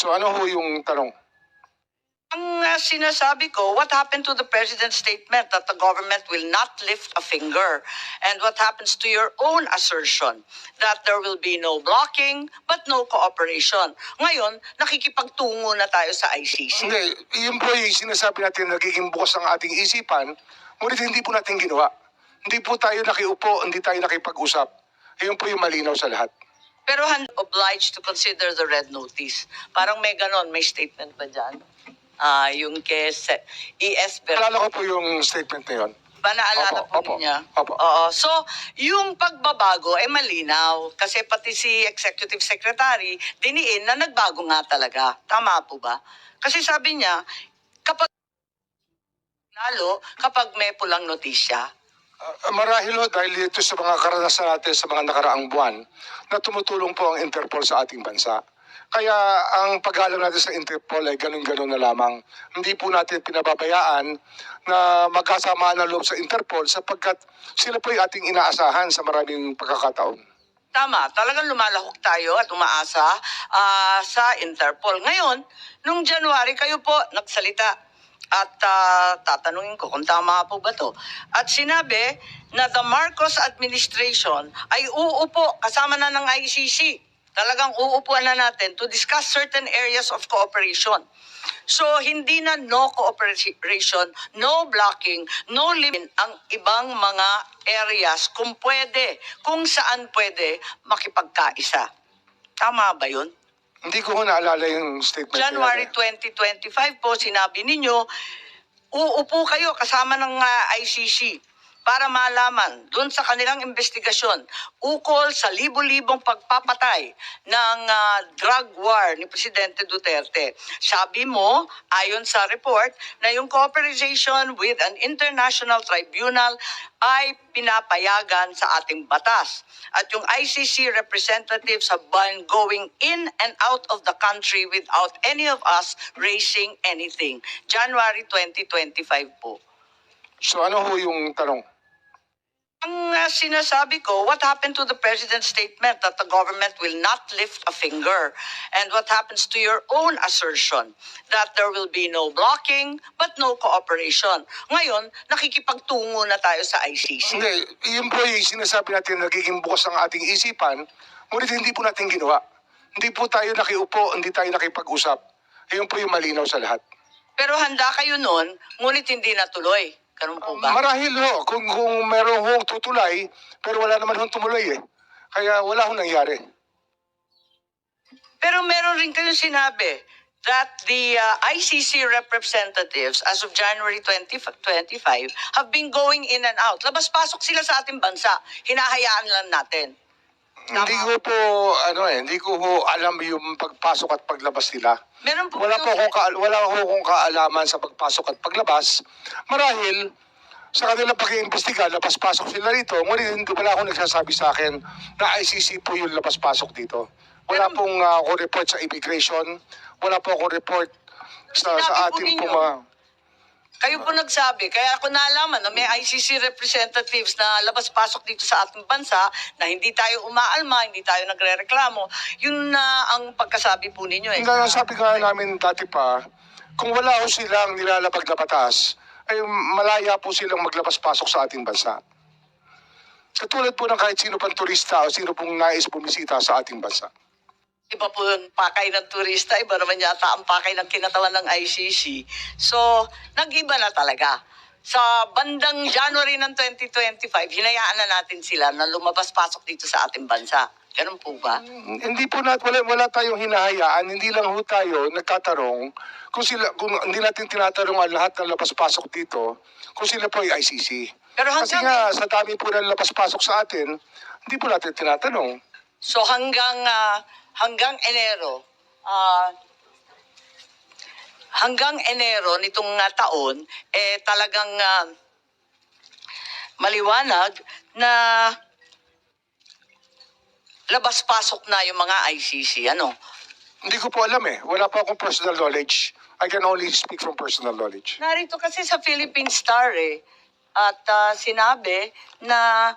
So ano ho yung tanong? Ang sinasabi ko, what happened to the President's statement that the government will not lift a finger? And what happens to your own assertion that there will be no blocking but no cooperation? Ngayon, nakikipagtungo na tayo sa ICC. Hindi, yun po yung sinasabi natin nagiging bukas ang ating isipan, ngunit hindi po natin ginawa. Hindi po tayo nakiupo, hindi tayo nakipag-usap. Yun po yung malinaw sa lahat. Pero obliged to consider the red notice. Parang may ganon, may statement ba dyan? Yung kay ES Alala ko po yung statement na yun. Ba naalala po niya? Opo. Oo. So, yung pagbabago ay malinaw. Kasi pati si Executive Secretary, diniin na nagbago nga talaga. Tama po ba? Kasi sabi niya, lalo kapag may pulang notisya. Marahil ho dahil ito sa mga karanasan natin sa mga nakaraang buwan na tumutulong po ang Interpol sa ating bansa. Kaya ang pag-alam natin sa Interpol ay ganun-ganun na lamang. Hindi po natin pinababayaan na magkasama ng loob sa Interpol sapagkat sila po ay ating inaasahan sa maraming pagkakataon. Tama, talagang lumalahok tayo at umaasa sa Interpol. Ngayon, nung January, kayo po nagsalita at tatanungin ko kung tama po ba to. At sinabi na the Marcos administration ay uupo kasama na ng ICC. Talagang uupuan na natin to discuss certain areas of cooperation. So, hindi na no cooperation, no blocking, no limit ang ibang mga areas kung pwede, kung saan pwede makipagkaisa. Tama ba yun? Hindi ko naalala yung statement. January 2025 po, sinabi ninyo, uupo kayo kasama ng ICC para malaman doon sa kanilang investigasyon ukol sa libo-libong pagpapatay ng drug war ni Presidente Duterte. Sabi mo, ayon sa report, na yung cooperation with an international tribunal ay pinapayagan sa ating batas. At yung ICC representatives have been going in and out of the country without any of us raising anything. January 2025 po. So ano ho yung tanong? Ang sinasabi ko, what happened to the President's statement that the government will not lift a finger? And what happens to your own assertion that there will be no blocking but no cooperation? Ngayon, nakikipagtungo na tayo sa ICC. Hindi, yun po yung sinasabi natin nagiging bukas ang ating isipan, ngunit hindi po natin ginawa. Hindi po tayo nakiupo, hindi tayo nakipag-usap. Yun po yung malinaw sa lahat. Pero handa kayo nun, ngunit hindi natuloy. Ganun po ba? Marahil ho, kung meron hong tutulay, pero wala naman hong tumuloy eh. Kaya wala hong nangyari. Pero meron rin kayong sinabi that the ICC representatives as of January 2025 have been going in and out. Labas-pasok sila sa ating bansa. Hinahayaan lang natin. Hindi ko po, hindi ko ho alam yung pagpasok at paglabas nila. Meron po Wala akong kaalaman sa pagpasok at paglabas. Marahil, sa kanilang pag-iimbestiga, labas-pasok sila rito. Ngunit wala akong nagsasabi sa akin na ICC po yung labas-pasok dito. Wala pong ako report sa immigration. Wala po akong report sa ating mga... Kayo po nagsabi, kaya ako naalaman na may ICC representatives na labas-pasok dito sa ating bansa na hindi tayo umaalma, hindi tayo nagre-reklamo. Yun na ang pagkasabi po ninyo eh. Ang sabi nga namin dati pa, kung wala ho silang nilalabag na batas, ay malaya po silang maglabas-pasok sa ating bansa. Katulad po ng kahit sino pang turista o sino pong nais bumisita sa ating bansa. Iba po yung pakay ng turista, iba naman yata ang pakay ng kinatawan ng ICC. So, nag-iba na talaga. Sa bandang January ng 2025, hinayaan na natin sila na lumabas-pasok dito sa ating bansa. Ganun po ba? Hindi po wala tayong hinahayaan, hindi lang ho tayo nagtatarong kung hindi natin tinatarong ang lahat ng labas-pasok dito kung sila po ay ICC. Pero Kasi nga sa dami po ng labas-pasok sa atin, hindi po natin tinatanong. So hanggang Enero nitong taon talagang maliwanag na labas-pasok na yung mga ICC, ano? Hindi ko po alam eh. Wala pa akong personal knowledge. I can only speak from personal knowledge. Narito kasi sa Philippine Star at sinabi na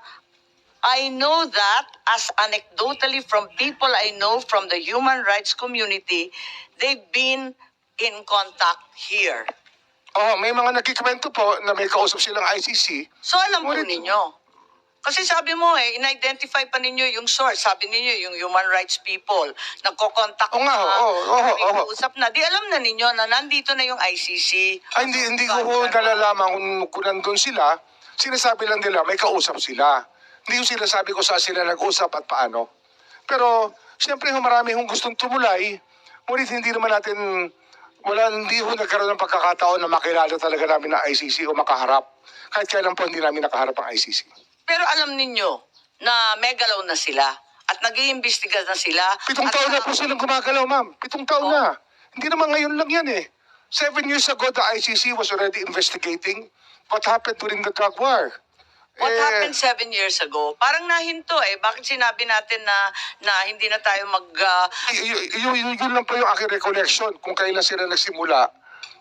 I know that as anecdotally from people I know from the human rights community, they've been in contact here. Oh, may mga nagkikwento po na may kausap silang ICC. So alam po Ngunit- ninyo. Kasi sabi mo in-identify pa ninyo yung source. Sabi ninyo yung human rights people. Nagko-contact Oo nga, oo. usap na. Di alam na ninyo na nandito na yung ICC. Ay, hindi ko ho nalalaman kung nandun sila. Sinasabi lang nila, may kausap sila. Hindi ko sinasabi ko saan sila nag-usap at paano. Pero, siyempre marami hong gustong tumulay. Ngunit hindi naman natin, hindi ho nagkaroon ng pagkakataon na makilala talaga namin na ICC o makaharap. Kahit kailan po hindi namin nakaharap ang ICC. Pero alam ninyo na may galaw na sila at nag-iimbestiga na sila. 7 taon na po silang gumagalaw, ma'am. 7 taon na. Hindi naman ngayon lang yan eh. 7 years ago, the ICC was already investigating what happened during the drug war. What happened 7 years ago? Parang nahinto eh. Bakit sinabi natin na hindi na tayo Yun lang po yung aking recollection kung kailan sila nagsimula.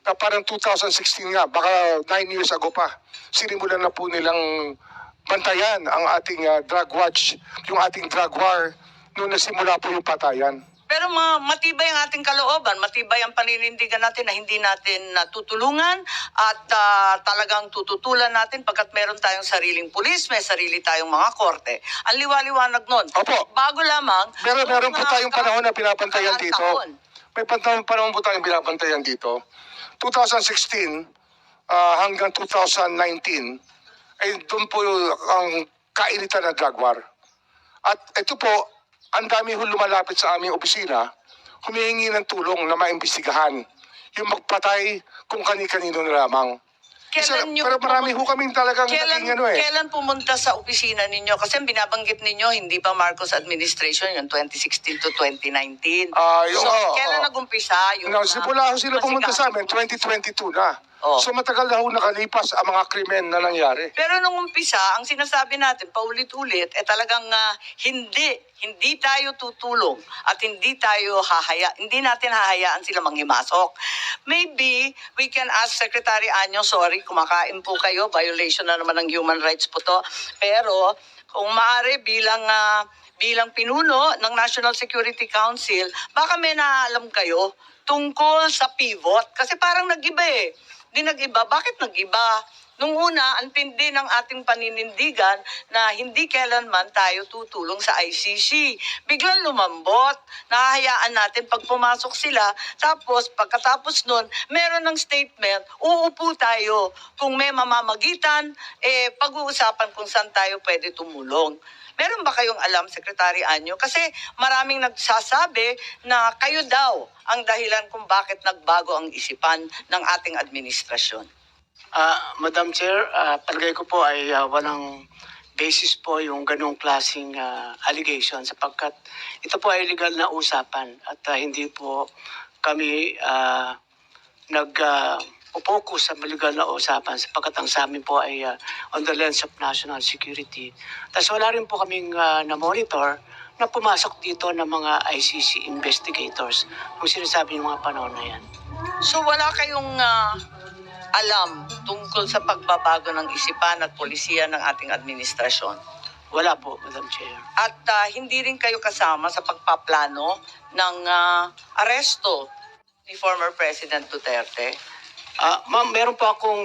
Na parang 2016 nga, baka 9 years ago pa. Sinimulan na po nilang bantayan ang ating drug watch, yung ating drug war, nung nasimula po yung patayan. Pero matibay ang ating kalooban, matibay ang paninindigan natin na hindi natin tutulungan at talagang tututulan natin pagkat meron tayong sariling pulis, may sarili tayong mga korte. Ang liwaliwanag nun. Opo. Bago lamang, Meron po tayong panahon na pinapantayan dito. taon. May panahon po tayong pinapantayan dito. 2016 hanggang 2019, ay doon po ang kainitan ng drug war. At ito po, ang dami ho lumalapit sa aming opisina, humihingi ng tulong na maimbestigahan yung magpatay kung kani-kanino na lamang. Pero marami ho kaming talagang naging ano eh. Kailan pumunta sa opisina ninyo? Kasi ang binabanggit ninyo, hindi pa Marcos administration, yung 2016 to 2019. Kailan nag-umpisa? Simula ho sila pumunta sa amin, 2022 na. Oh. So matagal na ho nakalipas ang mga krimen na nangyari. Pero nung umpisa, ang sinasabi natin, paulit-ulit, talagang hindi tayo tutulong at hindi natin hahayaan sila manghimasok. Maybe we can ask Secretary Anyo, sorry, kumakain po kayo, violation na naman ng human rights po to. Pero kung maaari bilang pinuno ng National Security Council, baka may naalam kayo tungkol sa pivot. Kasi parang nag-iba eh. Di nag-iba. Bakit nag-iba? Nung una, ang tindi ng ating paninindigan na hindi kailanman tayo tutulong sa ICC. Biglang lumambot. Nahahayaan natin pag pumasok sila. Tapos, pagkatapos nun, meron ng statement, uupo tayo. Kung may mamamagitan, pag-uusapan kung saan tayo pwede tumulong. Meron ba kayong alam, Secretary Anyo? Kasi maraming nagsasabi na kayo daw ang dahilan kung bakit nagbago ang isipan ng ating administrasyon. Madam Chair, palagay ko po ay walang basis po yung ganong klaseng allegation sapagkat ito po ay legal na usapan at hindi po kami nag-focus sa legal na usapan sapagkat ang sa amin po ay on the lens of national security. Tapos wala rin po kaming na-monitor na pumasok dito ng mga ICC investigators kung sinasabi ng mga panahon na yan. So wala kayong alam tungkol sa pagbabago ng isipan at polisiya ng ating administrasyon? Wala po, Madam Chair. At hindi rin kayo kasama sa pagpaplano ng aresto ni former President Duterte? Ma'am, meron po akong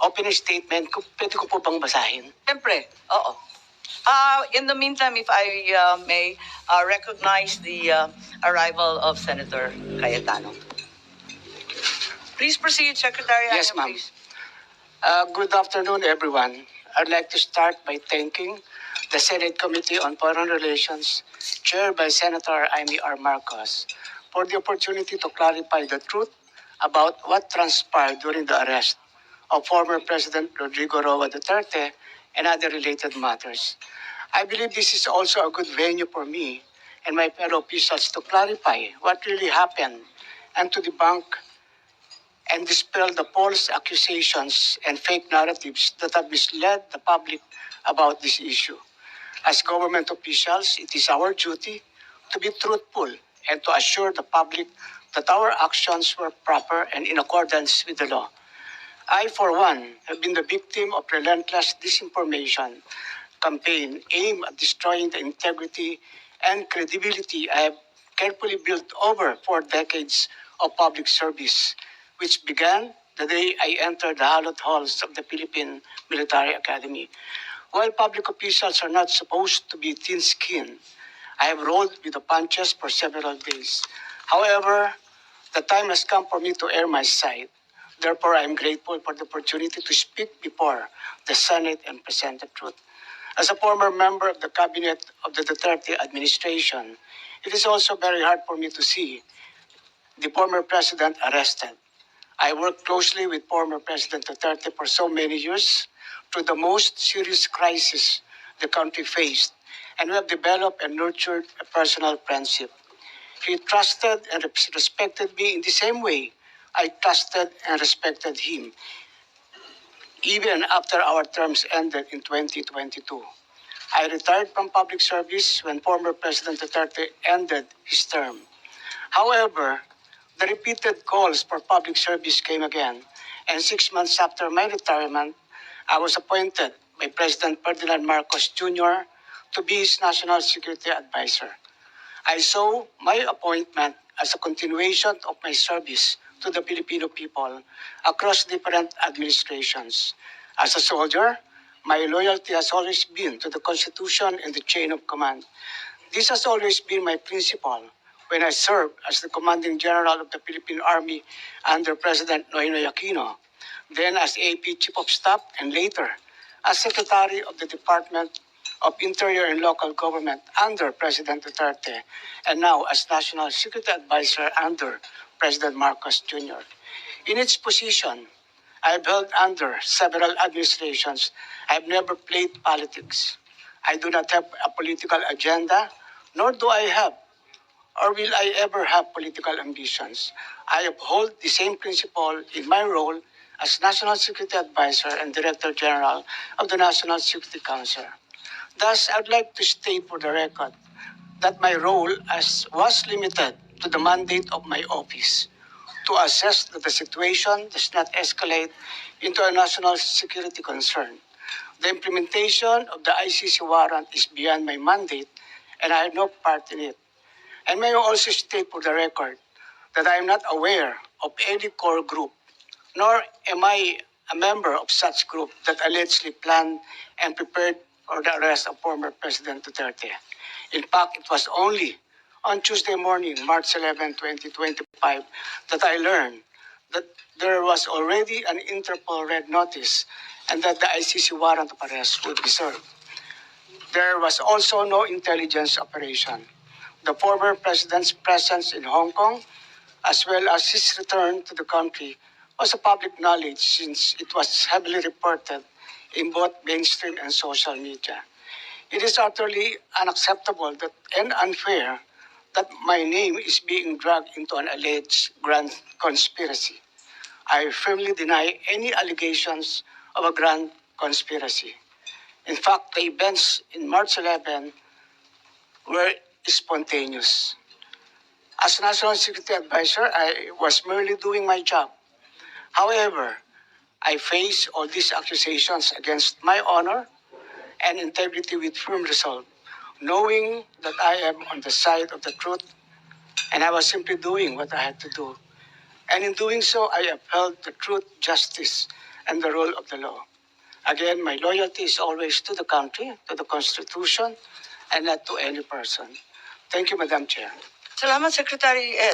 opening statement. Pwede ko po bang basahin? Siyempre, oo. In the meantime, if I may recognize the arrival of Senator Cayetano. Please proceed, Secretary. Yes, Anyo, ma'am. please. Good afternoon, everyone. I'd like to start by thanking the Senate Committee on Foreign Relations, chaired by Senator Amy R. Marcos, for the opportunity to clarify the truth about what transpired during the arrest of former President Rodrigo Roa Duterte and other related matters. I believe this is also a good venue for me and my fellow officials to clarify what really happened and to debunk and dispel the false accusations and fake narratives that have misled the public about this issue. As government officials, it is our duty to be truthful and to assure the public that our actions were proper and in accordance with the law. I, for one, have been the victim of relentless disinformation campaign aimed at destroying the integrity and credibility I have carefully built over 4 decades of public service, which began the day I entered the hallowed halls of the Philippine Military Academy. While public officials are not supposed to be thin-skinned, I have rolled with the punches for several days. However, the time has come for me to air my side. Therefore, I am grateful for the opportunity to speak before the Senate and present the truth. As a former member of the cabinet of the Duterte administration, it is also very hard for me to see the former president arrested. I worked closely with former President Duterte for so many years through the most serious crisis the country faced, and we have developed and nurtured a personal friendship. He trusted and respected me in the same way I trusted and respected him, even after our terms ended in 2022. I retired from public service when former President Duterte ended his term. However, the repeated calls for public service came again, and 6 months after my retirement, I was appointed by President Ferdinand Marcos Jr. to be his national security advisor. I saw my appointment as a continuation of my service to the Filipino people across different administrations. As a soldier, my loyalty has always been to the Constitution and the chain of command. This has always been my principle when I served as the Commanding General of the Philippine Army under President Noynoy Aquino, then as AP Chief of Staff, and later as Secretary of the Department of Interior and Local Government under President Duterte, and now as National Security Advisor under President Marcos Jr. In its position, I have held under several administrations. I have never played politics. I do not have a political agenda, nor do I have or will I ever have political ambitions. I uphold the same principle in my role as National Security Advisor and Director General of the National Security Council. Thus, I'd like to state for the record that my role was limited to the mandate of my office to assess that the situation does not escalate into a national security concern. The implementation of the ICC warrant is beyond my mandate, and I have no part in it. And may I also state for the record that I am not aware of any core group, nor am I a member of such group that allegedly planned and prepared for the arrest of former President Duterte. In fact, it was only on Tuesday morning, March 11, 2025, that I learned that there was already an Interpol red notice and that the ICC warrant of arrest would be served. There was also no intelligence operation. The former president's presence in Hong Kong, as well as his return to the country, was a public knowledge since it was heavily reported in both mainstream and social media. It is utterly unacceptable and unfair that my name is being dragged into an alleged grand conspiracy. I firmly deny any allegations of a grand conspiracy. In fact, the events in March 11 were spontaneous. As National Security Advisor, I was merely doing my job. However, I face all these accusations against my honor and integrity with firm resolve, knowing that I am on the side of the truth, and I was simply doing what I had to do. And in doing so, I upheld the truth, justice, and the rule of the law. Again, my loyalty is always to the country, to the Constitution, and not to any person. Thank you, Madam Chair. Salamat, Secretary Ed.